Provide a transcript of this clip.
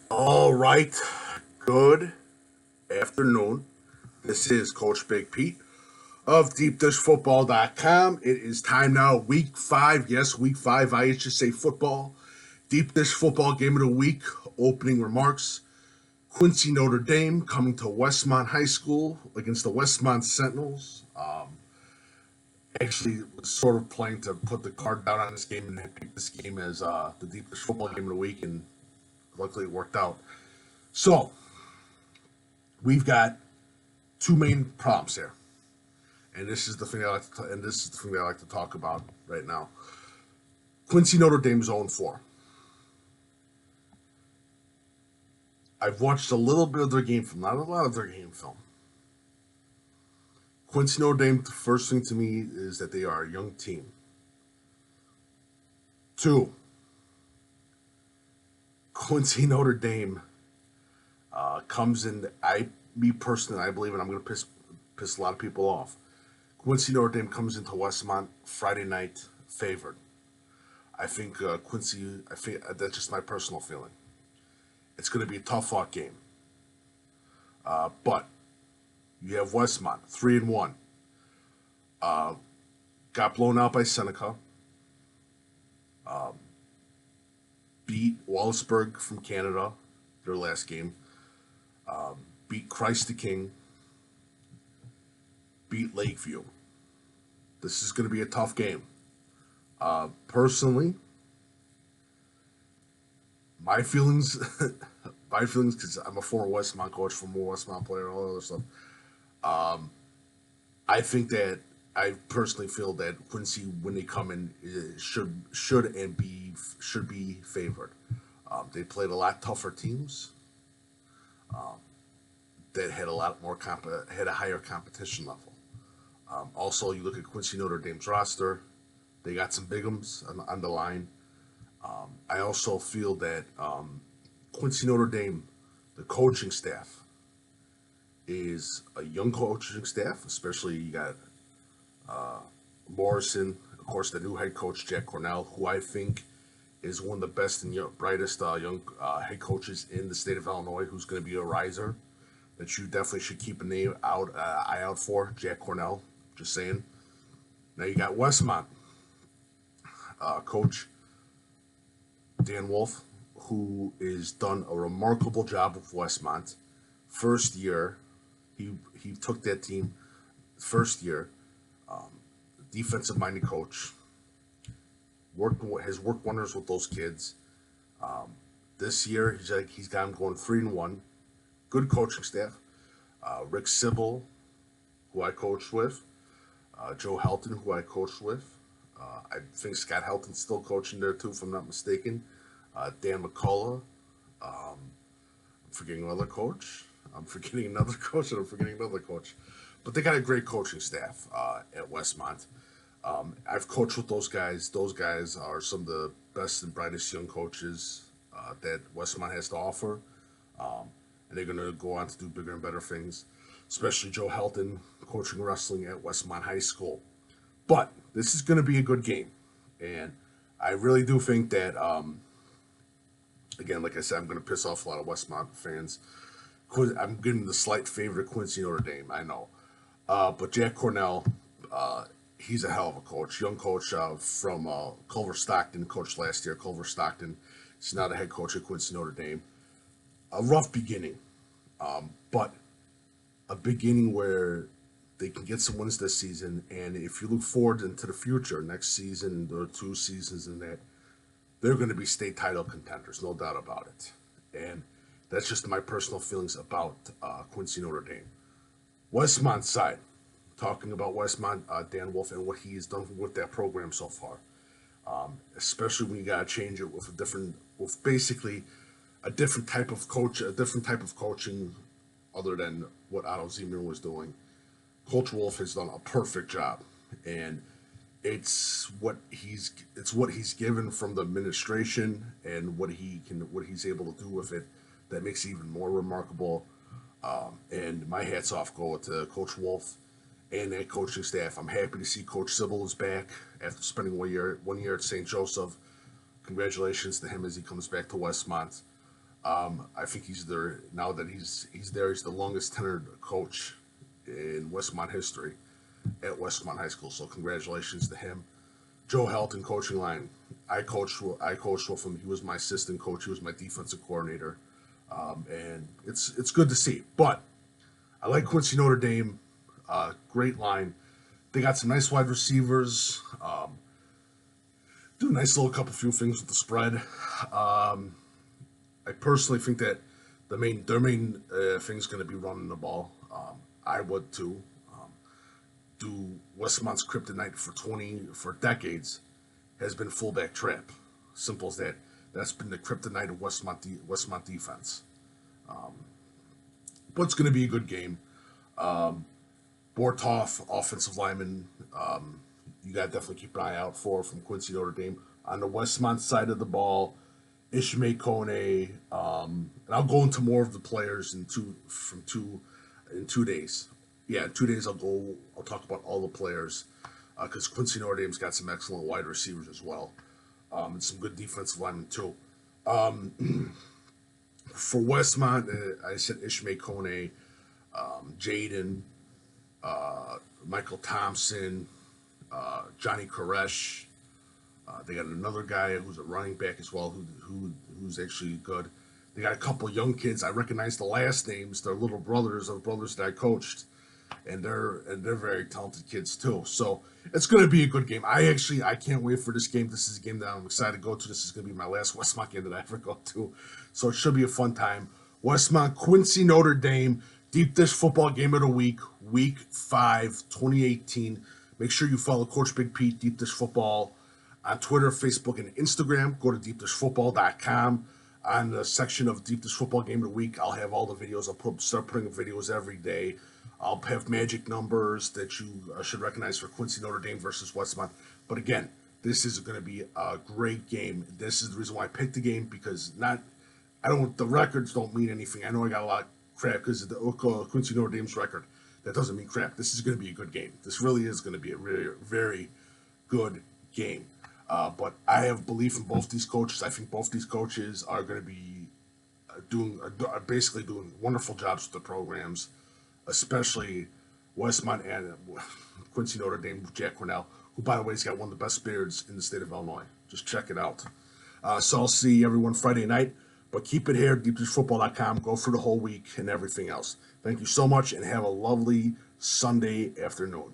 All right. Good afternoon. This is Coach Big Pete of DeepDishFootball.com. It is time now, week 5. Yes, week 5, IHSA football. Deep Dish Football Game of the Week. Opening remarks. Quincy Notre Dame coming to Westmont High School against the Westmont Sentinels. Actually, was sort of planning to put the card down on this game and pick this game as the Deep Dish Football Game of the Week, and luckily it worked out. So, we've got two main problems here, and this is the thing I like to talk about right now. Quincy Notre Dame's 0-4. I've watched a little bit of their game film, not a lot of their game film. Quincy Notre Dame, the first thing to me is that they are a young team. 2, Quincy Notre Dame comes in. Me personally, I believe, and I'm going to piss a lot of people off. Quincy Notre Dame comes into Westmont Friday night favored. I think Quincy. I think that's just my personal feeling. It's going to be a tough fought game. But you have Westmont 3-1. Got blown out by Seneca. Beat Wallaceburg from Canada, their last game. Beat Christ the King. Beat Lakeview. This is going to be a tough game. Personally, my feelings, because I'm a former Westmont coach, former Westmont player, all that other stuff. I think that I personally feel that Quincy, when they come in, should be favored. They played a lot tougher teams that had a lot more had a higher competition level. Also, you look at Quincy Notre Dame's roster; they got some bigums on the line. I also feel that Quincy Notre Dame, the coaching staff, is a young coaching staff. Especially you got Morrison, of course, the new head coach Jack Cornell, who I think is one of the best and brightest young head coaches in the state of Illinois, who's going to be a riser that you definitely should keep an eye out for. Jack Cornell, just saying. Now you got Westmont coach Dan Wolf, who has done a remarkable job with Westmont. First year, he took that team. First year, defensive minded coach. Has worked wonders with those kids. This year, he's got them going 3-1. Good coaching staff. Rick Sybil, who I coached with. Joe Helton, who I coached with. I think Scott Helton's still coaching there too, if I'm not mistaken. Dan McCullough. I'm forgetting another coach. I'm forgetting another coach, and I'm forgetting another coach. But they got a great coaching staff at Westmont. I've coached with those guys. Those guys are some of the best and brightest young coaches that Westmont has to offer. And they're going to go on to do bigger and better things, especially Joe Helton coaching wrestling at Westmont High School. But this is going to be a good game. And I really do think that, again, like I said, I'm going to piss off a lot of Westmont fans. I'm giving the slight favorite Quincy Notre Dame, I know. But Jack Cornell, he's a hell of a coach. Young coach from Culver Stockton, coached last year. Culver Stockton. He's now the head coach at Quincy Notre Dame. A rough beginning, but a beginning where they can get some wins this season. And if you look forward into the future, next season or 2 seasons in that, they're going to be state title contenders, no doubt about it. And that's just my personal feelings about Quincy Notre Dame. Westmont side, talking about Westmont, Dan Wolf and what he has done with that program so far. Especially when you got to change it with basically a different type of coaching other than what Otto Zimmer was doing. Coach Wolf has done a perfect job, and it's what he's given from the administration and what he's able to do with it that makes it even more remarkable. And my hats off go to Coach Wolf and that coaching staff. I'm happy to see Coach Sybil is back after spending 1 year at St. Joseph. Congratulations to him as he comes back to Westmont. I think he's there now that he's there. He's the longest tenured coach in Westmont history at Westmont High School. So congratulations to him. Joe Helton coaching line. I coached with him. He was my assistant coach. He was my defensive coordinator, and it's good to see. But I like Quincy Notre Dame. Great line. They got some nice wide receivers. Do a nice little few things with the spread. I personally think that their main thing is going to be running the ball. I would too. Do Westmont's kryptonite for decades has been fullback trap. Simple as that. That's been the kryptonite of Westmont defense. But it's going to be a good game. Bortoff, offensive lineman, you got to definitely keep an eye out for from Quincy Notre Dame. On the Westmont side of the ball, Ishmael Kone, and I'll go into more of the players in 2 days. Yeah, in 2 days I'll talk about all the players because Quincy Notre Dame's got some excellent wide receivers as well, and some good defensive linemen too. For Westmont, I said Ishmael Kone, Jaden, Michael Thompson, Johnny Koresh. They got another guy who's a running back as well, who's actually good. They got a couple young kids. I recognize the last names. They're little brothers of brothers that I coached, and they're very talented kids too. So it's going to be a good game. I can't wait for this game. This is a game that I'm excited to go to. This is going to be my last Westmont game that I ever go to, so it should be a fun time. Westmont, Quincy Notre Dame, deep dish football game of the week, week 5, 2018. Make sure you follow Coach Big Pete, Deep Dish Football, on Twitter, Facebook, and Instagram. Go to deepdishfootball.com. On the section of Deep Dish Football Game of the Week, I'll have all the videos. I'll start putting videos every day. I'll have magic numbers that you should recognize for Quincy Notre Dame versus Westmont. But again, this is going to be a great game. This is the reason why I picked the game, because the records don't mean anything. I know I got a lot of crap because of the Quincy Notre Dame's record. That doesn't mean crap. This is going to be a good game. This really is going to be a very, very good game. But I have belief in both these coaches. I think both these coaches are going to be basically doing wonderful jobs with the programs, especially Westmont and Quincy Notre Dame, Jack Cornell, who, by the way, has got one of the best beards in the state of Illinois. Just check it out. So I'll see everyone Friday night. But keep it here, deepdishfootball.com. Go for the whole week and everything else. Thank you so much, and have a lovely Sunday afternoon.